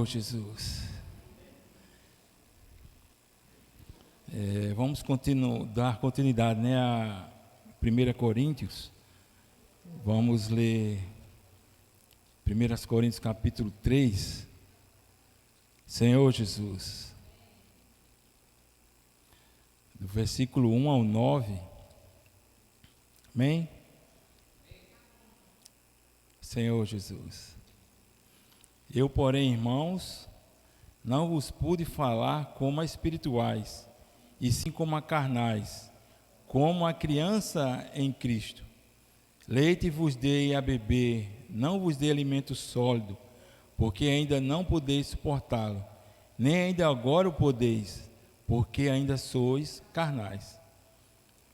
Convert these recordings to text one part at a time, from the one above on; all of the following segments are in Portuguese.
Senhor Jesus. Vamos dar continuidade, né, a 1 Coríntios. Vamos ler 1 Coríntios capítulo 3. Senhor Jesus. Do versículo 1 ao 9. Amém? Senhor Jesus. Eu, porém, irmãos, não vos pude falar como a espirituais, e sim como a carnais, como a criança em Cristo. Leite vos dei a beber, não vos dei alimento sólido, porque ainda não podeis suportá-lo, nem ainda agora o podeis, porque ainda sois carnais.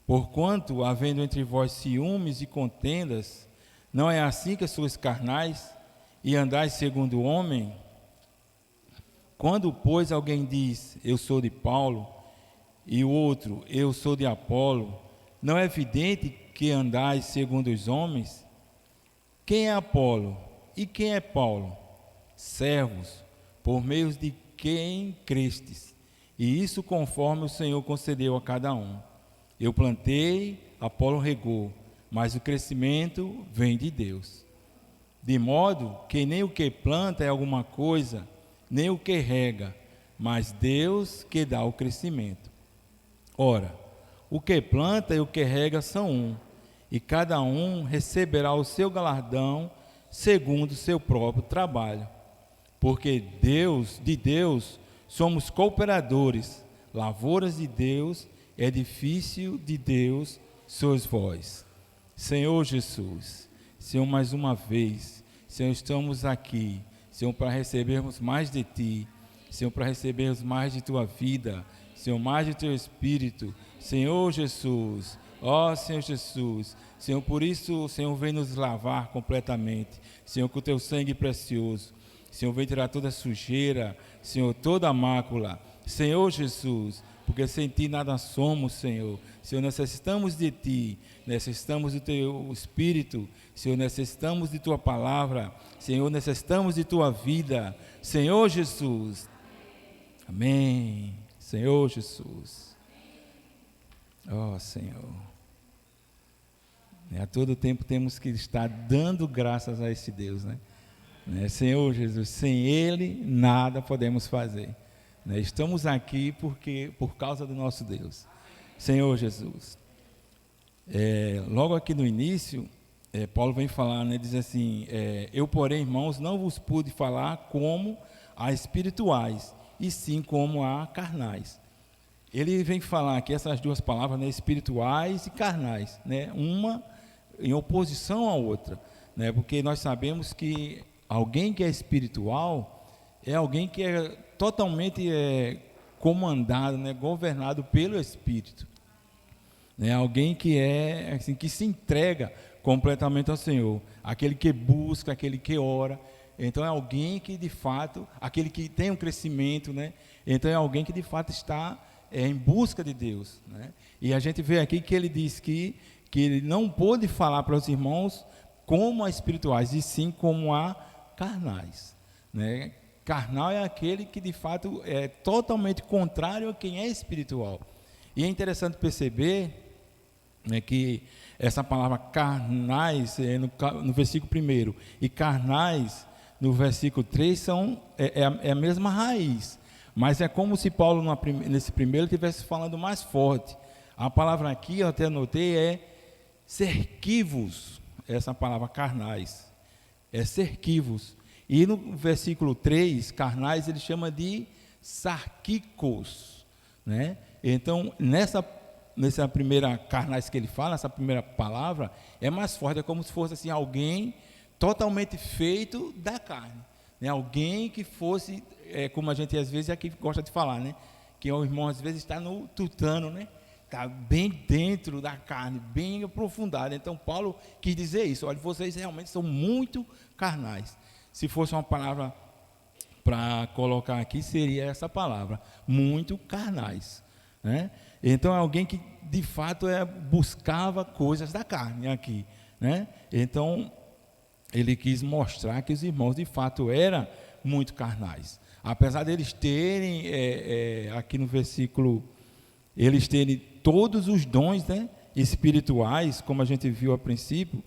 Porquanto, havendo entre vós ciúmes e contendas, não é assim que sois carnais, e andais segundo o homem? Quando, pois, alguém diz, eu sou de Paulo, e o outro, eu sou de Apolo, não é evidente que andais segundo os homens? Quem é Apolo e quem é Paulo? Servos, por meio de quem crestes, e isso conforme o Senhor concedeu a cada um. Eu plantei, Apolo regou, mas o crescimento vem de Deus. De modo que nem o que planta é alguma coisa, nem o que rega, mas Deus que dá o crescimento. Ora, o que planta e o que rega são um, e cada um receberá o seu galardão segundo o seu próprio trabalho. Porque de Deus somos cooperadores, lavouras de Deus, edifício de Deus sois vós. Senhor Jesus, Senhor, mais uma vez, Senhor, estamos aqui, Senhor, para recebermos mais de Ti, Senhor, para recebermos mais de Tua vida, Senhor, mais de Teu Espírito, Senhor Jesus, ó Senhor Jesus, Senhor, por isso, Senhor, vem nos lavar completamente, Senhor, com o Teu sangue precioso, Senhor, vem tirar toda a sujeira, Senhor, toda a mácula, Senhor Jesus, porque sem Ti nada somos, Senhor. Senhor, necessitamos de Ti, necessitamos do Teu Espírito, Senhor, necessitamos de Tua palavra, Senhor, necessitamos de Tua vida, Senhor Jesus. Amém. Senhor Jesus. Ó Senhor. A todo tempo temos que estar dando graças a esse Deus, né? Senhor Jesus, sem Ele nada podemos fazer. Estamos aqui por causa do nosso Deus, Senhor Jesus. Logo aqui no início, Paulo vem falar, diz assim, eu, porém, irmãos, não vos pude falar como a espirituais, e sim como a carnais. Ele vem falar aqui essas duas palavras, espirituais e carnais, uma em oposição à outra, porque nós sabemos que alguém que é espiritual é alguém que é totalmente comandado, governado pelo Espírito. Alguém que é assim, que se entrega completamente ao Senhor, aquele que busca, aquele que ora. Então é alguém que de fato, aquele que tem um crescimento, então é alguém que de fato está em busca de Deus, E a gente vê aqui que ele diz que ele não pôde falar para os irmãos como a espirituais, e sim como a carnais, Carnal é aquele que de fato é totalmente contrário a quem é espiritual. E é interessante perceber que essa palavra carnais no versículo 1 e carnais no versículo 3 é a mesma raiz, mas é como se Paulo nesse primeiro estivesse falando mais forte. A palavra aqui, eu até anotei, é cerquivos, essa palavra carnais, é cerquivos. E no versículo 3, carnais, ele chama de sarquicos, Então, nessa primeira carnais que ele fala, essa primeira palavra, é mais forte, é como se fosse assim, alguém totalmente feito da carne, Alguém que fosse, como a gente às vezes aqui gosta de falar, Que o irmão às vezes está no tutano, Está bem dentro da carne, bem aprofundado. Então, Paulo quis dizer isso, olha, vocês realmente são muito carnais. Se fosse uma palavra para colocar aqui, seria essa palavra, muito carnais, Então é alguém que de fato buscava coisas da carne aqui, Então ele quis mostrar que os irmãos de fato eram muito carnais. Apesar deles terem, aqui no versículo, eles terem todos os dons, né, espirituais, como a gente viu a princípio,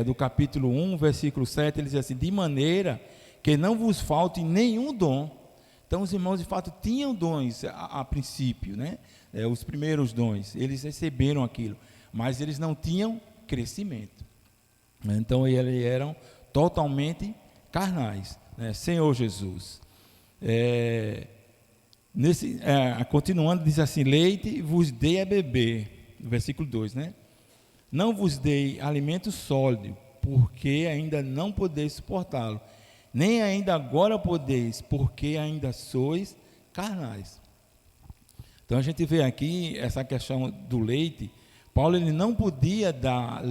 do capítulo 1, versículo 7, ele diz assim: de maneira que não vos falte nenhum dom. Então os irmãos de fato tinham dons a princípio, né? Os primeiros dons, eles receberam aquilo, mas eles não tinham crescimento. Então eles eram totalmente carnais, né? Senhor Jesus. Continuando, diz assim: leite vos dei a beber, versículo 2, né? Não vos dei alimento sólido, porque ainda não podeis suportá-lo, nem ainda agora podeis, porque ainda sois carnais. Então a gente vê aqui essa questão do leite. Paulo, ele não podia dar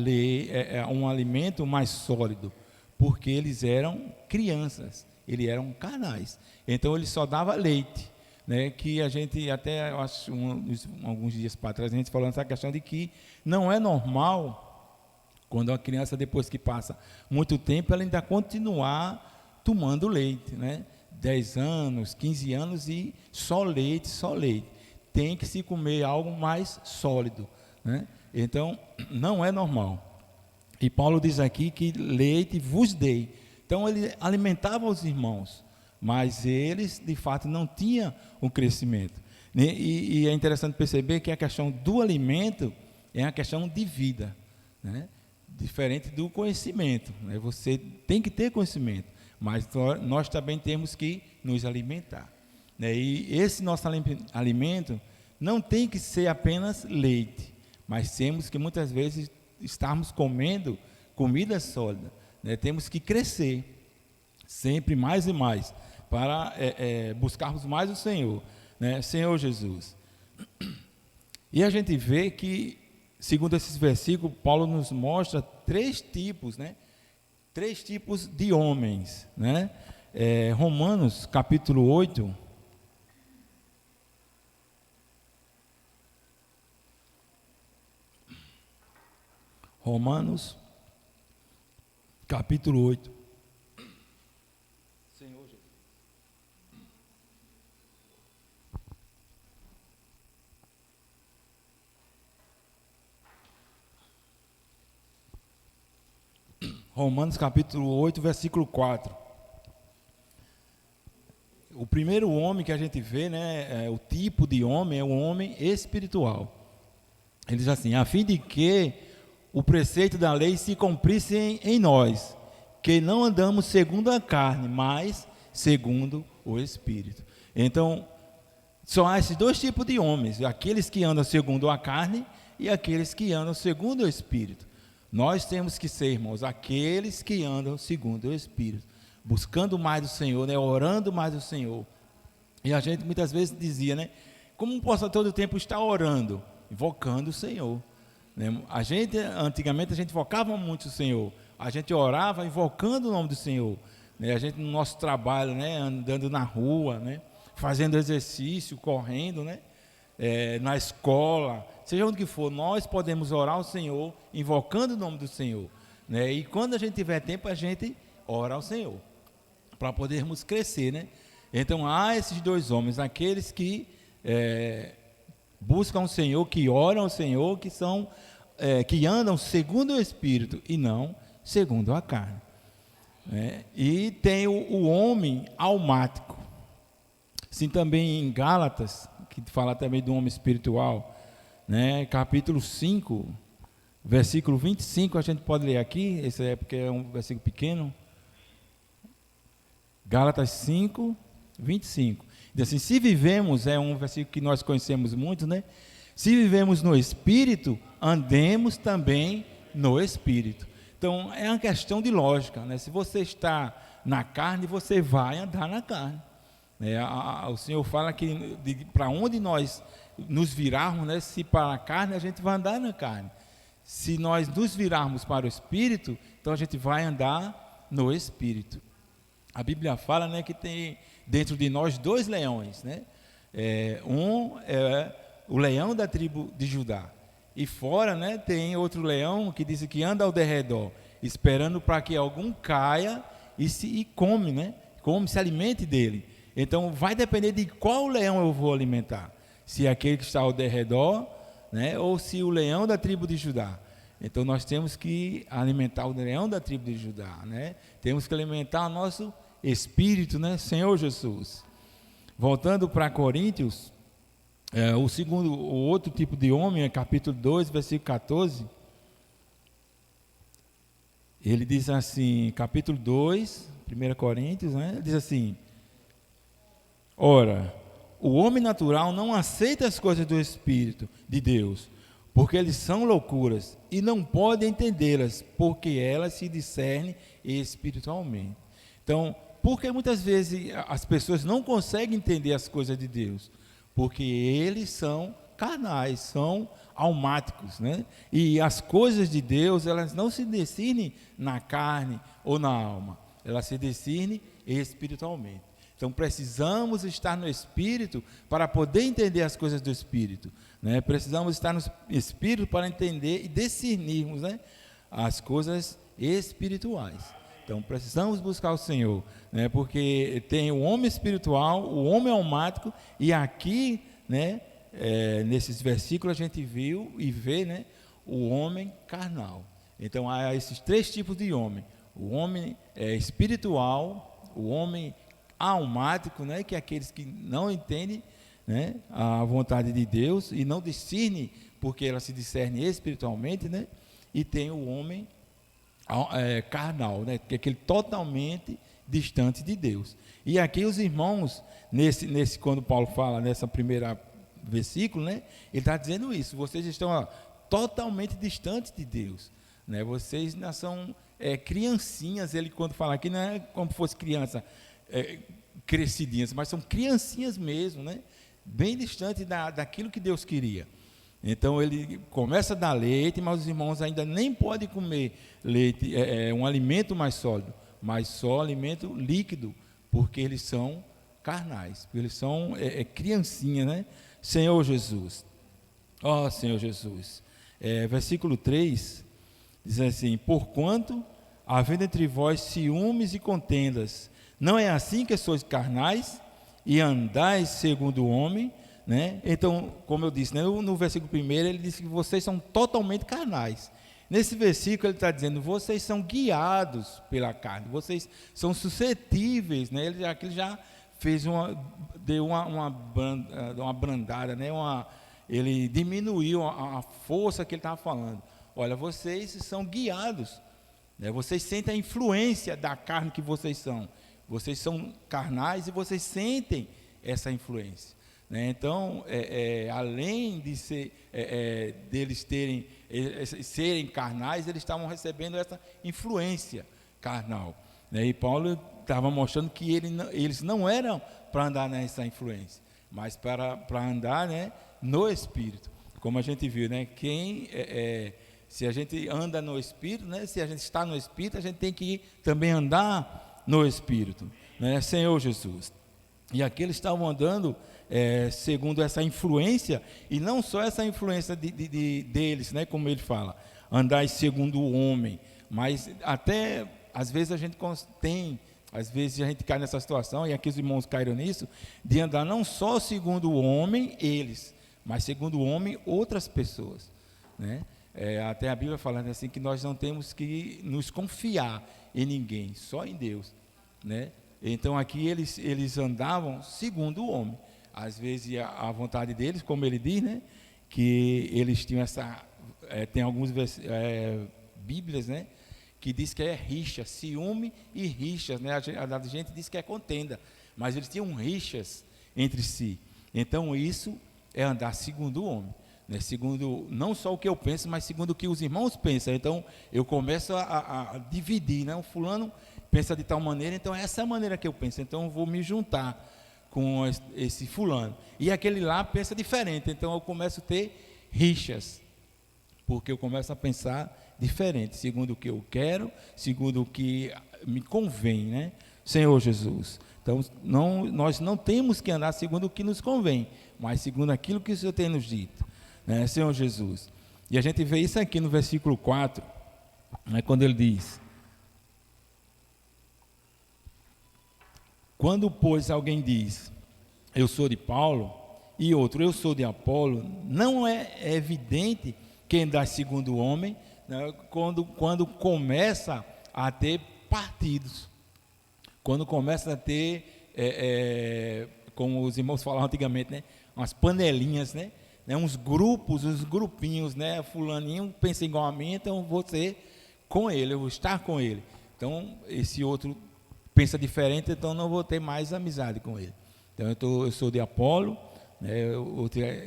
um alimento mais sólido, porque eles eram crianças, eles eram carnais. Então ele só dava leite, né? Que a gente até, eu acho, alguns dias para trás, a gente falando essa questão de que não é normal, quando a criança, depois que passa muito tempo, ela ainda continuar tomando leite, né? 10 anos, 15 anos e só leite, só leite. Tem que se comer algo mais sólido, né? Então, não é normal. E Paulo diz aqui que leite vos dei. Então, ele alimentava os irmãos, mas eles, de fato, não tinham um crescimento. E é interessante perceber que a questão do alimento é a questão de vida, né? Diferente do conhecimento, né? Você tem que ter conhecimento, mas nós também temos que nos alimentar, né? E esse nosso alimento não tem que ser apenas leite, mas temos que muitas vezes estarmos comendo comida sólida, né? Temos que crescer sempre mais e mais para buscarmos mais o Senhor, né? Senhor Jesus. E a gente vê que, segundo esses versículos, Paulo nos mostra 3 tipos, né? 3 tipos de homens, né? Romanos capítulo 8, Romanos capítulo 8. Senhor Jesus. Romanos capítulo 8, versículo 4. O primeiro homem que a gente vê, né, o tipo de homem é o homem espiritual. Ele diz assim: a fim de que o preceito da lei se cumprisse em nós, que não andamos segundo a carne, mas segundo o Espírito. Então, só há esses 2 tipos de homens: aqueles que andam segundo a carne e aqueles que andam segundo o Espírito. Nós temos que ser, irmãos, aqueles que andam segundo o Espírito, buscando mais do Senhor, né? Orando mais do Senhor. E a gente muitas vezes dizia, né? Como posso todo o tempo estar orando? Invocando o Senhor, né? Antigamente a gente invocava muito o Senhor, a gente orava invocando o nome do Senhor, né? A gente no nosso trabalho, né? Andando na rua, né? Fazendo exercício, correndo, né? Na escola, seja onde que for, nós podemos orar ao Senhor, invocando o nome do Senhor, né? E quando a gente tiver tempo, a gente ora ao Senhor, para podermos crescer, né? Então há esses 2 homens, aqueles que buscam o Senhor, que oram ao Senhor, que andam segundo o Espírito e não segundo a carne, né? E tem o homem almático. Assim também em Gálatas, que fala também do homem espiritual, né? Capítulo 5, versículo 25, a gente pode ler aqui, esse é porque é um versículo pequeno. Gálatas 5, 25. Diz assim: se vivemos, é um versículo que nós conhecemos muito, né? Se vivemos no Espírito, andemos também no Espírito. Então, é uma questão de lógica, né? Se você está na carne, você vai andar na carne. O Senhor fala que para onde nós nos virarmos, né? Se para a carne, a gente vai andar na carne. Se nós nos virarmos para o Espírito, então a gente vai andar no Espírito. A Bíblia fala, né, que tem dentro de nós 2 leões, né? Um é o leão da tribo de Judá, e fora, né, tem outro leão que diz que anda ao derredor, esperando para que algum caia e come, né? come, se alimente dele. Então vai depender de qual leão eu vou alimentar, se é aquele que está ao derredor, né, ou se o leão da tribo de Judá. Então nós temos que alimentar o leão da tribo de Judá, né? Temos que alimentar o nosso espírito, né? Senhor Jesus. Voltando para Coríntios, o outro tipo de homem, capítulo 2, versículo 14, ele diz assim, capítulo 2, 1 Coríntios, né? Ele diz assim: ora, o homem natural não aceita as coisas do Espírito de Deus, porque eles são loucuras, e não pode entendê-las, porque elas se discernem espiritualmente. Então, por que muitas vezes as pessoas não conseguem entender as coisas de Deus? Porque eles são carnais, são almáticos, né? E as coisas de Deus, elas não se discernem na carne ou na alma, elas se discernem espiritualmente. Então precisamos estar no Espírito para poder entender as coisas do Espírito, né? Precisamos estar no Espírito para entender e discernirmos, né, as coisas espirituais. Então precisamos buscar o Senhor, né? Porque tem o homem espiritual, o homem almático, e aqui, né, nesses versículos a gente viu e vê, né, o homem carnal. Então há esses três tipos de homem: o homem espiritual, o homem almático, né, que é aqueles que não entendem, né, a vontade de Deus e não discernem, porque ela se discerne espiritualmente, né, e tem o homem carnal, né, que é aquele totalmente distante de Deus. E aqui os irmãos, quando Paulo fala nessa primeira versículo, né, ele está dizendo isso: vocês estão totalmente distantes de Deus, né, vocês não são criancinhas. Ele, quando fala aqui, não é como se fosse criança crescidinhas, mas são criancinhas mesmo, né? Bem distante daquilo que Deus queria. Então ele começa a dar leite, mas os irmãos ainda nem podem comer leite, um alimento mais sólido, mas só alimento líquido, porque eles são carnais, porque eles são criancinhas, né? Senhor Jesus, ó Senhor Jesus, versículo 3 diz assim: porquanto havendo entre vós ciúmes e contendas, não é assim que sois carnais e andais segundo o homem, né? Então, como eu disse, né, no versículo 1 ele disse que vocês são totalmente carnais. Nesse versículo ele está dizendo: vocês são guiados pela carne, vocês são suscetíveis, né? Ele já fez deu uma brandada, né? Ele diminuiu a força que ele estava falando. Olha, vocês são guiados, né? Vocês sentem a influência da carne que vocês são. Vocês são carnais e vocês sentem essa influência, né? Então, além de deles serem carnais, eles estavam recebendo essa influência carnal, né? E Paulo estava mostrando que eles não eram para andar nessa influência, mas para andar, né, no Espírito. Como a gente viu, né? Se a gente anda no Espírito, né, se a gente está no Espírito, a gente tem que também andar no Espírito, né? Senhor Jesus. E aqui eles estavam andando segundo essa influência, e não só essa influência deles, né, como ele fala, andar segundo o homem, mas até às vezes a gente cai nessa situação, e aqui os irmãos caíram nisso, de andar não só segundo o homem, eles, mas segundo o homem, outras pessoas, né? Até a Bíblia falando assim, que nós não temos que nos confiar em ninguém, só em Deus, né? Então aqui eles andavam segundo o homem, às vezes a vontade deles, como ele diz, né, que eles tinham tem algumas Bíblias, né, que diz que é rixa, ciúme e rixas, né? A gente diz que é contenda, mas eles tinham rixas entre si. Então isso é andar segundo o homem, né? Segundo não só o que eu penso, mas segundo o que os irmãos pensam. Então eu começo a dividir, né? O fulano pensa de tal maneira, então essa é a maneira que eu penso, então eu vou me juntar com esse fulano, e aquele lá pensa diferente, então eu começo a ter rixas, porque eu começo a pensar diferente, segundo o que eu quero, segundo o que me convém, né? Senhor Jesus. Então nós não temos que andar segundo o que nos convém, mas segundo aquilo que o Senhor tem nos dito, né? Senhor Jesus. E a gente vê isso aqui no versículo 4, né, quando ele diz: Quando, pois, alguém diz, eu sou de Paulo, e outro, eu sou de Apolo, não é evidente quem dá segundo o homem, né, quando começa a ter partidos, quando começa a ter, como os irmãos falavam antigamente, né, umas panelinhas, né, uns grupos, os grupinhos, né, fulaninho pensa igual a mim, então vou ser com ele, eu vou estar com ele. Então, esse outro pensa diferente, então não vou ter mais amizade com ele. Então, eu sou de Apolo, né,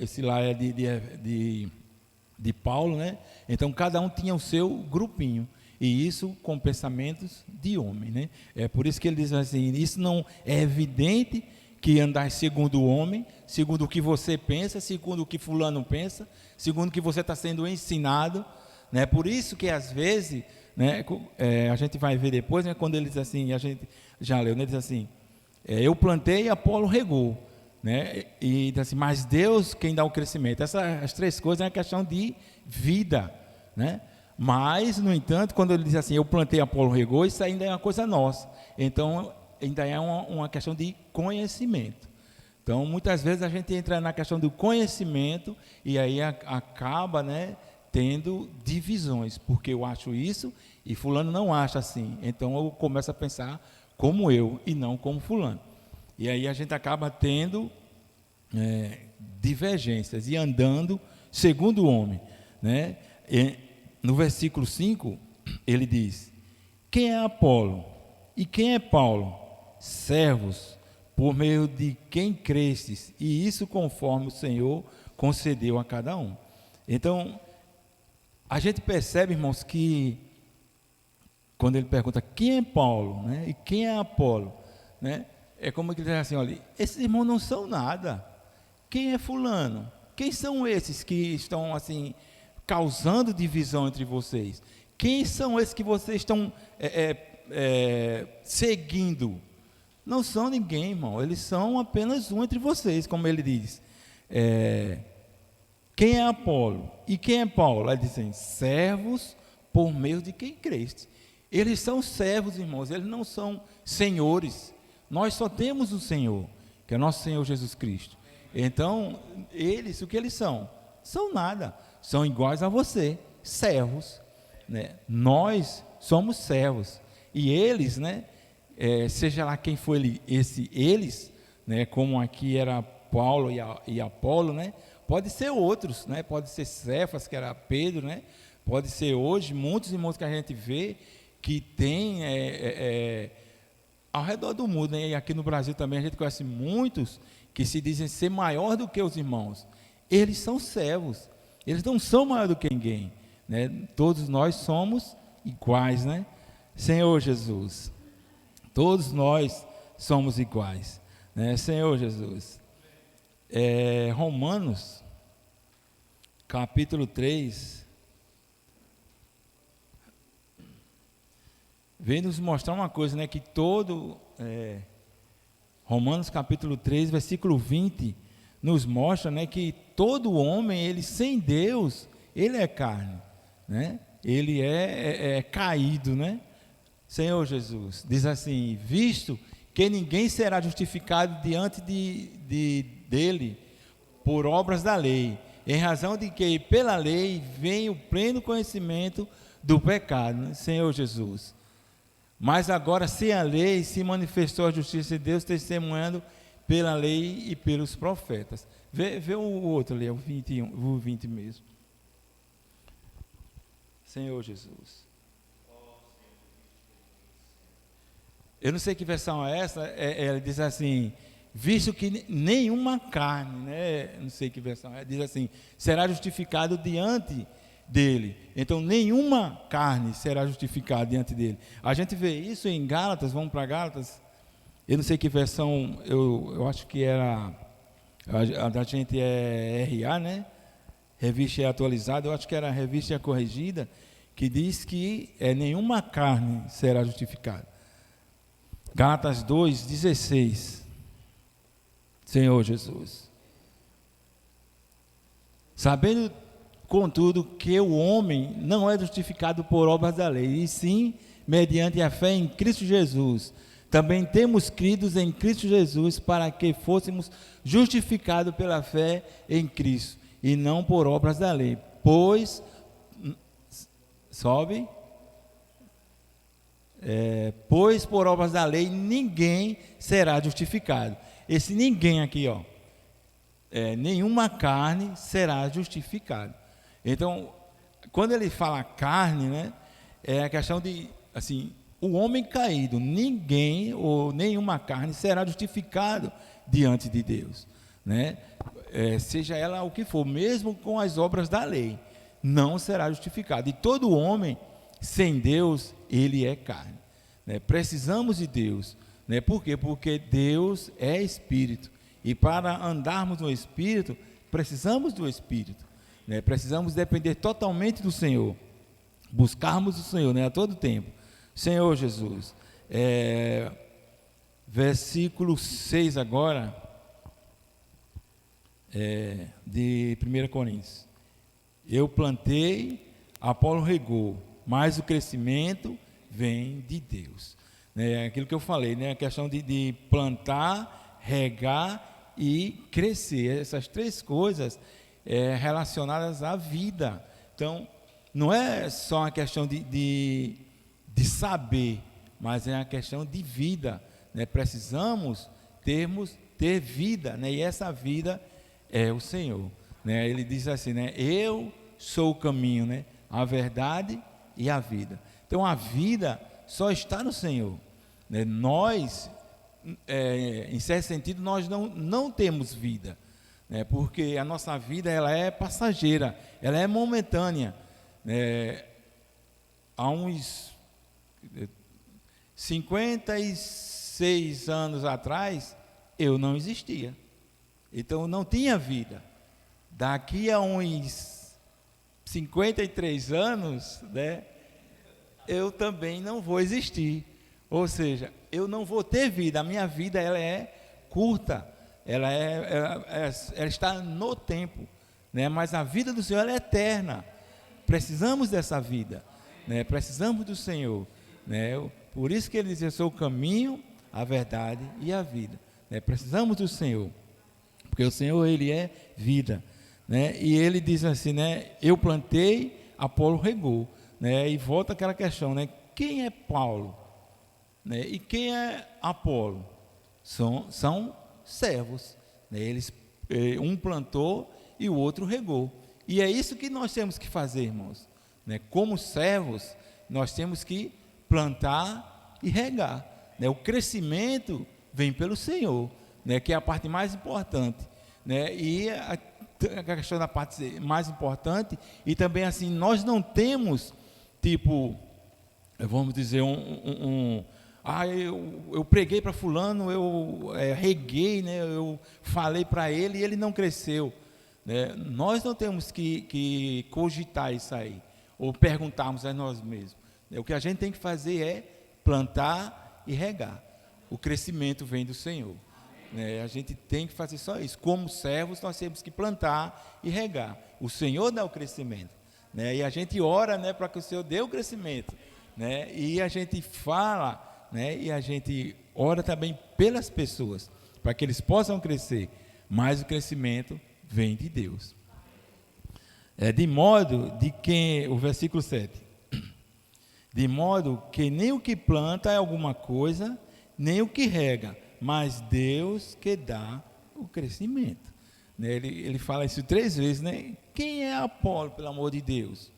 esse lá é de Paulo, né? Então, cada um tinha o seu grupinho, e isso com pensamentos de homem, né? É por isso que ele diz assim, isso não é evidente que andar segundo o homem, segundo o que você pensa, segundo o que fulano pensa, segundo o que você está sendo ensinado, né? Por isso que às vezes, né, a gente vai ver depois, né, quando ele diz assim, a gente já leu, né, diz assim, eu plantei e Apolo regou, né, e diz assim, mas Deus quem dá o crescimento. Essas três coisas é uma questão de vida, né? Mas, no entanto, quando ele diz assim, eu plantei e Apolo regou, isso ainda é uma coisa nossa. Então, ainda é uma questão de conhecimento. Então, muitas vezes a gente entra na questão do conhecimento e aí acaba, né, tendo divisões, porque eu acho isso e fulano não acha assim. Então, eu começo a pensar como eu e não como fulano. E aí a gente acaba tendo divergências e andando segundo o homem, né? No versículo 5, ele diz, quem é Apolo e quem é Paulo? Servos, por meio de quem crestes, e isso conforme o Senhor concedeu a cada um. Então, a gente percebe, irmãos, que quando ele pergunta quem é Paulo, né, e quem é Apolo, né, é como que ele diz assim, olha, esses irmãos não são nada. Quem é fulano? Quem são esses que estão assim causando divisão entre vocês? Quem são esses que vocês estão seguindo? Não são ninguém, irmão. Eles são apenas um entre vocês, como ele diz. Quem é Apolo e quem é Paulo? Ele diz assim, servos por meio de quem creste. Eles são servos, irmãos. Eles não são senhores. Nós só temos um Senhor, que é nosso Senhor Jesus Cristo. Então, eles, o que eles são? São nada. São iguais a você, servos, né? Nós somos servos. E eles, né? Seja lá quem for eles, né? Como aqui era Paulo e Apolo, né? Pode ser outros, né? Pode ser Cefas, que era Pedro, né? Pode ser hoje muitos irmãos que a gente vê que tem ao redor do mundo, né? E aqui no Brasil também a gente conhece muitos que se dizem ser maior do que os irmãos. Eles são servos, eles não são maior do que ninguém, né? Todos nós somos iguais, né? Senhor Jesus, todos nós somos iguais, né? Senhor Jesus. Romanos, capítulo 3, vem nos mostrar uma coisa, né? Que Romanos capítulo 3, versículo 20, nos mostra, né, que todo homem, ele sem Deus, ele é carne, né? Ele é caído, né? Senhor Jesus, diz assim, visto que ninguém será justificado diante dele por obras da lei, em razão de que pela lei vem o pleno conhecimento do pecado, né? Senhor Jesus. Mas agora, sem a lei, se manifestou a justiça de Deus, testemunhando pela lei e pelos profetas. Vê o outro ali, o 21, o 20 mesmo. Senhor Jesus. Eu não sei que versão é essa, ela diz assim, visto que nenhuma carne, né? Não sei que versão é, diz assim, será justificado diante dele. Então, nenhuma carne será justificada diante dele. A gente vê isso em Gálatas, vamos para Gálatas. Eu não sei que versão, eu acho que era, a da gente é RA, né? Revista e atualizada, eu acho que era a revista e a corrigida, que diz que nenhuma carne será justificada. Gálatas 2:16. Senhor Jesus. Sabendo, contudo, que o homem não é justificado por obras da lei, e sim mediante a fé em Cristo Jesus. também temos crido em Cristo Jesus para que fôssemos justificados pela fé em Cristo e não por obras da lei, pois pois por obras da lei ninguém será justificado. Esse ninguém aqui, nenhuma carne será justificado. Então, quando ele fala carne, né, é a questão de, assim, o homem caído, ninguém ou nenhuma carne será justificado diante de Deus, né? Seja ela o que for, mesmo com as obras da lei, não será justificado. E todo homem sem Deus, ele é carne, né? Precisamos de Deus, né? Por quê? Porque Deus é Espírito, e para andarmos no Espírito, precisamos do Espírito, né? Precisamos depender totalmente do Senhor, buscarmos o Senhor, né, a todo tempo. Senhor Jesus, versículo 6 agora, de 1 Coríntios. Eu plantei, Apolo regou, mas o crescimento vem de Deus. Aquilo que eu falei, né, a questão de plantar, regar e crescer. Essas três coisas relacionadas à vida. Então, não é só uma questão de saber, mas é uma questão de vida, né? Precisamos ter vida, né? E essa vida é o Senhor, né? Ele diz assim, né? Eu sou o caminho, né? A verdade e a vida. Então a vida só está no Senhor, né? Nós, em certo sentido, nós não temos vida, né? Porque a nossa vida, ela é passageira, ela é momentânea, né? Há uns 56 anos atrás, eu não existia, então eu não tinha vida. Daqui a uns 53 anos, né, eu também não vou existir, ou seja, eu não vou ter vida. A minha vida, ela é curta, ela está no tempo, né, mas a vida do Senhor, ela é eterna. Precisamos dessa vida, né, precisamos do Senhor, né? Por isso que ele diz: eu sou o caminho, a verdade e a vida, né? Precisamos do Senhor, porque o Senhor, ele é vida, né? E ele diz assim, né? Eu plantei, Apolo regou, né? E volta aquela questão, né? Quem é Paulo, né? E quem é Apolo? São servos, né? Um plantou e o outro regou, e é isso que nós temos que fazer, irmãos, né? Como servos, nós temos que plantar e regar, né? O crescimento vem pelo Senhor, né? Que é a parte mais importante, né? E a questão da parte mais importante, e também assim, nós não temos, tipo, vamos dizer, eu preguei para fulano, eu reguei, né? Eu falei para ele e ele não cresceu, né? Nós não temos que cogitar isso aí, ou perguntarmos a nós mesmos. O que a gente tem que fazer é plantar e regar. O crescimento vem do Senhor, né? A gente tem que fazer só isso. Como servos, nós temos que plantar e regar. O Senhor dá o crescimento, né? E a gente ora, né, para que o Senhor dê o crescimento, né? E a gente fala, né, e a gente ora também pelas pessoas, para que eles possam crescer. Mas o crescimento vem de Deus. De modo de que, o versículo 7, de modo que nem o que planta é alguma coisa, nem o que rega, mas Deus que dá o crescimento, né? Ele fala isso 3 vezes, né? Quem é Apolo, pelo amor de Deus?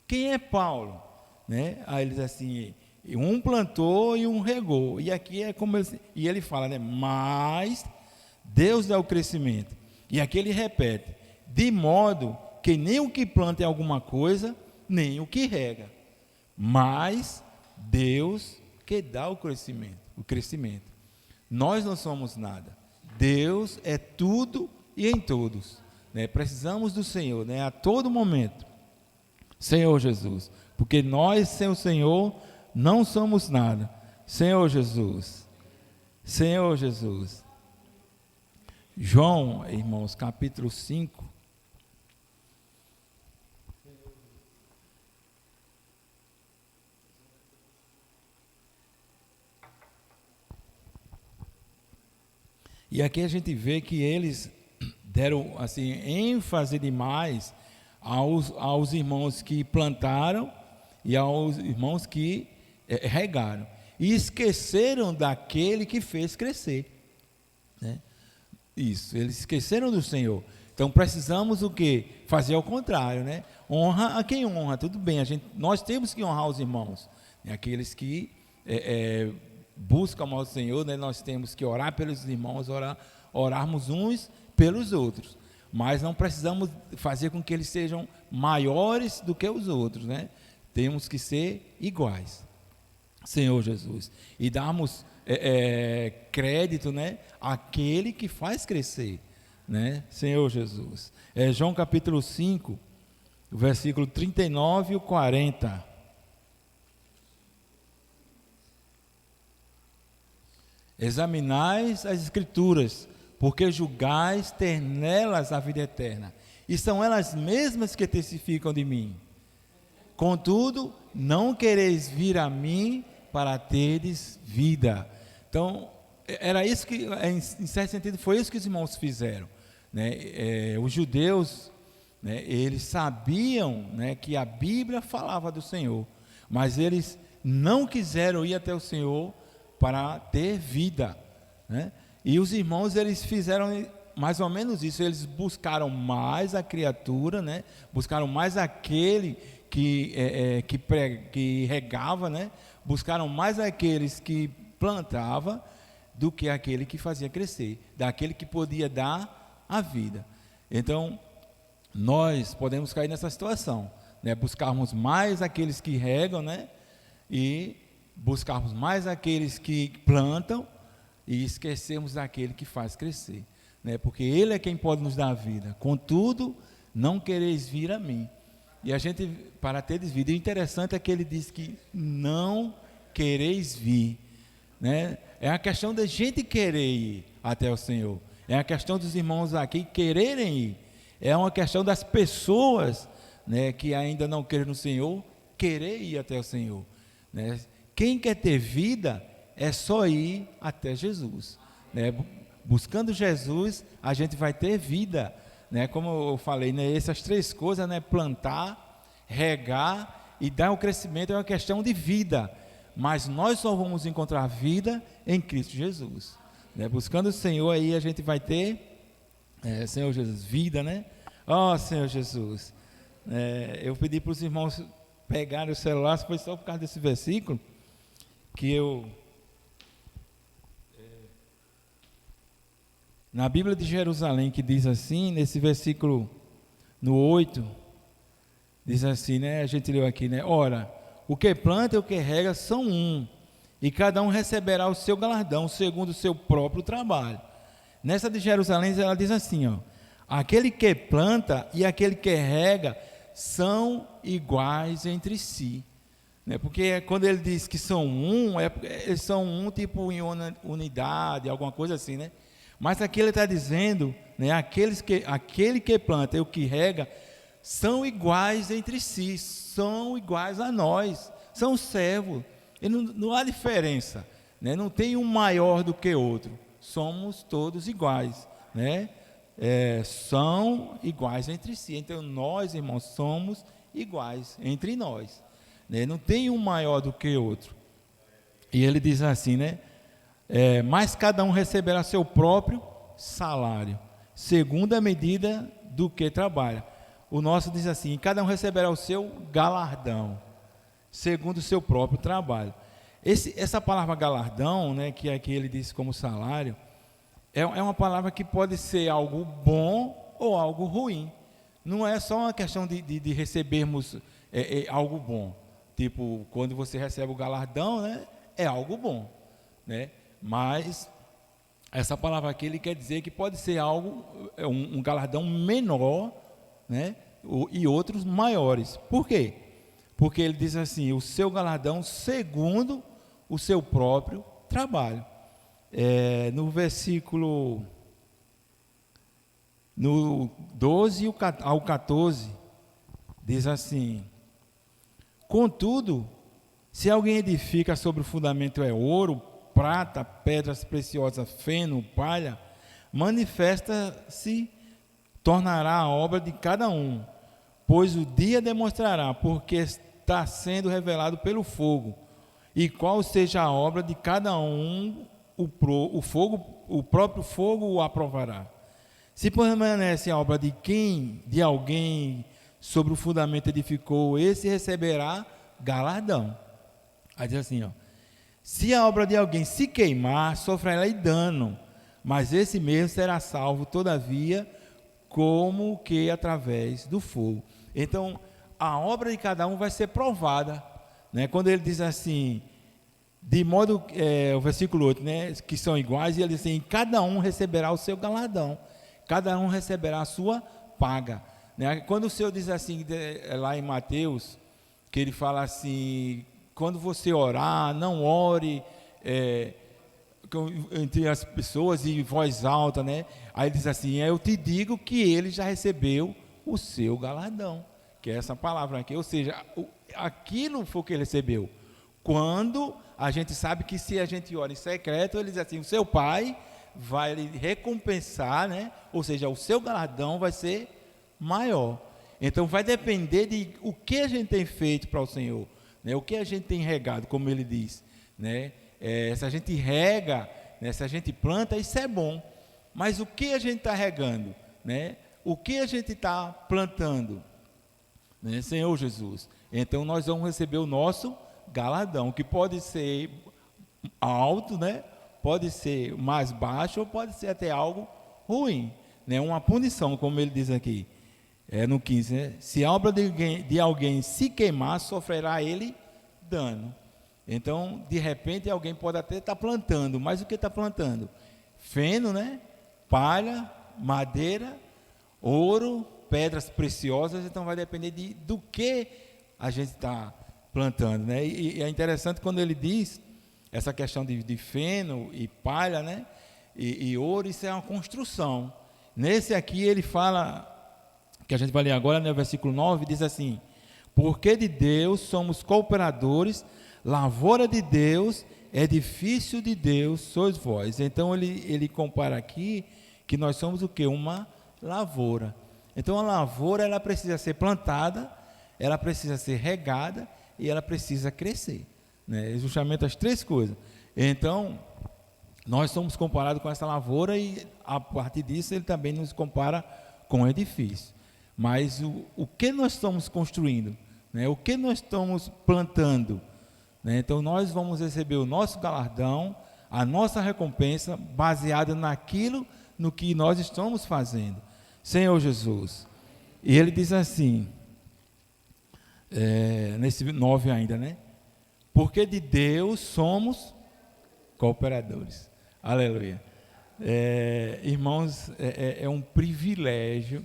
Quem é Paulo, né? Aí ele diz assim, um plantou e um regou, e aqui é como ele fala, né? Mas Deus dá o crescimento, e aqui ele repete, de modo que nem o que planta é alguma coisa, nem o que rega, mas Deus que dá o crescimento. Nós não somos nada, Deus é tudo e em todos, né? Precisamos do Senhor, né, a todo momento, Senhor Jesus, porque nós sem o Senhor não somos nada. Senhor Jesus, Senhor Jesus. João, irmãos, capítulo 5. aqui a gente vê que eles deram assim, ênfase demais aos irmãos que plantaram e aos irmãos que regaram. E esqueceram daquele que fez crescer, né? Isso, eles esqueceram do Senhor. Então precisamos o quê? Fazer ao contrário, né? Honra a quem honra, tudo bem, nós temos que honrar os irmãos, né? Aqueles que buscam ao Senhor, né? Nós temos que orar pelos irmãos, orarmos uns pelos outros, mas não precisamos fazer com que eles sejam maiores do que os outros, né? Temos que ser iguais, Senhor Jesus, e darmos crédito, né, àquele que faz crescer, né, Senhor Jesus. João capítulo 5, versículo 39 e 40. Examinais as Escrituras, porque julgais ter nelas a vida eterna, e são elas mesmas que testificam de mim. Contudo, não quereis vir a mim para teres vida. Então, era isso que, em certo sentido, foi isso que os irmãos fizeram, né? Os judeus, né, eles sabiam, né, que a Bíblia falava do Senhor, mas eles não quiseram ir até o Senhor para ter vida, né? E os irmãos, eles fizeram mais ou menos isso. Eles buscaram mais a criatura, né? Buscaram mais aquele que regava, né? Buscaram mais aqueles que plantava do que aquele que fazia crescer, daquele que podia dar a vida. Então, nós podemos cair nessa situação, né? Buscarmos mais aqueles que regam, né? E buscarmos mais aqueles que plantam e esquecermos daquele que faz crescer, né? Porque Ele é quem pode nos dar a vida. Contudo, não quereis vir a mim. E a gente, para teres vida, o interessante é que Ele diz que não quereis vir, né? É a questão da gente querer ir até o Senhor, é a questão dos irmãos aqui quererem ir, é uma questão das pessoas, né, que ainda não creem no Senhor, querer ir até o Senhor, né? Quem quer ter vida é só ir até Jesus, né? Buscando Jesus, a gente vai ter vida, né? Como eu falei, né, essas três coisas, né, plantar, regar e dar o crescimento é uma questão de vida. Mas nós só vamos encontrar vida em Cristo Jesus, né? Buscando o Senhor, aí a gente vai ter, Senhor Jesus, vida, né? Ó, Senhor Jesus, eu pedi para os irmãos pegarem o celular, foi só por causa desse versículo, que eu, na Bíblia de Jerusalém, que diz assim, nesse versículo, no 8, diz assim, né? A gente leu aqui, né? Ora, o que planta e o que rega são um, e cada um receberá o seu galardão, segundo o seu próprio trabalho. Nessa de Jerusalém, ela diz assim, ó: aquele que planta e aquele que rega são iguais entre si, né? Porque quando ele diz que são um, eles são um tipo em unidade, alguma coisa assim, né? Mas aqui ele está dizendo, né, aquele que planta e o que rega são iguais entre si, são iguais a nós, são servos, e não há diferença, né? Não tem um maior do que outro, somos todos iguais, né? São iguais entre si. Então nós, irmãos, somos iguais entre nós, né? Não tem um maior do que outro. E ele diz assim, né? Mas cada um receberá seu próprio salário, segundo a medida do que trabalha. O nosso diz assim: cada um receberá o seu galardão, segundo o seu próprio trabalho. Essa palavra galardão, né, que aqui ele diz como salário, é uma palavra que pode ser algo bom ou algo ruim. Não é só uma questão de recebermos algo bom. Tipo, quando você recebe o galardão, né, é algo bom, né? Mas essa palavra aqui ele quer dizer que pode ser algo, um galardão menor, né, e outros maiores. Por quê? Porque ele diz assim: o seu galardão segundo o seu próprio trabalho. No versículo no 12 ao 14 diz assim: contudo, se alguém edifica sobre o fundamento ouro, prata, pedras preciosas, feno, palha, manifesta-se, tornará a obra de cada um, pois o dia demonstrará, porque está sendo revelado pelo fogo, e qual seja a obra de cada um, o próprio fogo o aprovará. Se permanece a obra de alguém sobre o fundamento edificou, esse receberá galardão. Aí diz assim, se a obra de alguém se queimar, sofrerá dano, mas esse mesmo será salvo, todavia, como que através do fogo. Então, a obra de cada um vai ser provada, né? Quando ele diz assim, de modo, o versículo 8, né, que são iguais, e ele diz assim, cada um receberá o seu galardão, cada um receberá a sua paga, né? Quando o Senhor diz assim, lá em Mateus, que ele fala assim, quando você orar, não ore entre as pessoas em voz alta, né? Aí ele diz assim, eu te digo que ele já recebeu o seu galardão, que é essa palavra aqui, ou seja, aquilo foi o que ele recebeu. Quando a gente sabe que se a gente ora em secreto, ele diz assim, o seu pai vai lhe recompensar, né? Ou seja, o seu galardão vai ser maior. Então vai depender de o que a gente tem feito para o Senhor, né? O que a gente tem regado, como ele diz, né? Se a gente rega, né? Se a gente planta, isso é bom, mas o que a gente está regando, né? O que a gente está plantando, né? Senhor Jesus, então nós vamos receber o nosso galardão, que pode ser alto, né? Pode ser mais baixo, ou pode ser até algo ruim, né? Uma punição, como ele diz aqui, no 15, né? Se a obra de alguém se queimar, sofrerá ele dano. Então, de repente, alguém pode até estar plantando, mas o que está plantando? Feno, né? Palha, madeira, ouro, pedras preciosas, então vai depender do que a gente está plantando, né? E é interessante quando ele diz essa questão de feno e palha, né? E ouro, isso é uma construção. Nesse aqui ele fala, que a gente vai ler agora, no versículo 9, diz assim, porque de Deus somos cooperadores, lavoura de Deus, edifício de Deus sois vós. Então ele compara aqui que nós somos o quê? Uma lavoura. Então a lavoura, ela precisa ser plantada, ela precisa ser regada e ela precisa crescer, né? Justamente as três coisas. Então nós somos comparados com essa lavoura e a partir disso ele também nos compara com o edifício. Mas o que nós estamos construindo, né? O que nós estamos plantando, né? Então nós vamos receber o nosso galardão, a nossa recompensa baseada naquilo no que nós estamos fazendo. Senhor Jesus. E ele diz assim, nesse 9 ainda, né? Porque de Deus somos cooperadores. Aleluia. Irmãos, é um privilégio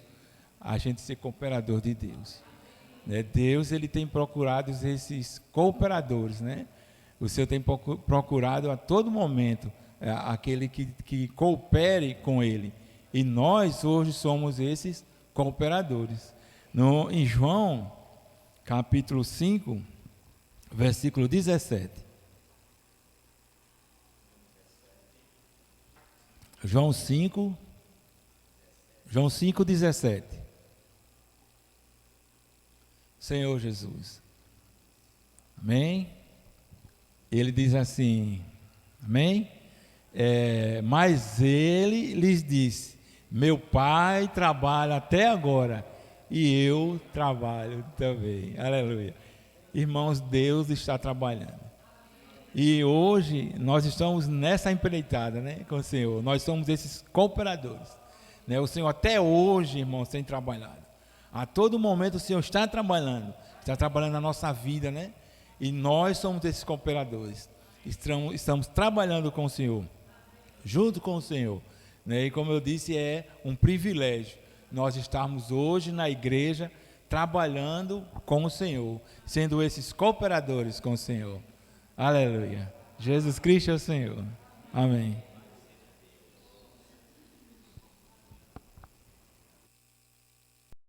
a gente ser cooperador de Deus, né? Deus, ele tem procurado esses cooperadores, né? O Senhor tem procurado a todo momento aquele que coopere com ele, e nós hoje somos esses cooperadores. Em João capítulo 5 versículo 17, João 5, 17. Senhor Jesus, amém? Ele diz assim, amém? Mas ele lhes disse, meu pai trabalha até agora e eu trabalho também. Aleluia. Irmãos, Deus está trabalhando. E hoje nós estamos nessa empreitada, né, com o Senhor. Nós somos esses cooperadores, né? O Senhor até hoje, irmãos, tem trabalhado. A todo momento o Senhor está trabalhando na nossa vida, né? E nós somos esses cooperadores. Estamos trabalhando com o Senhor, junto com o Senhor, né? E como eu disse, é um privilégio nós estarmos hoje na igreja trabalhando com o Senhor, sendo esses cooperadores com o Senhor. Aleluia. Jesus Cristo é o Senhor. Amém.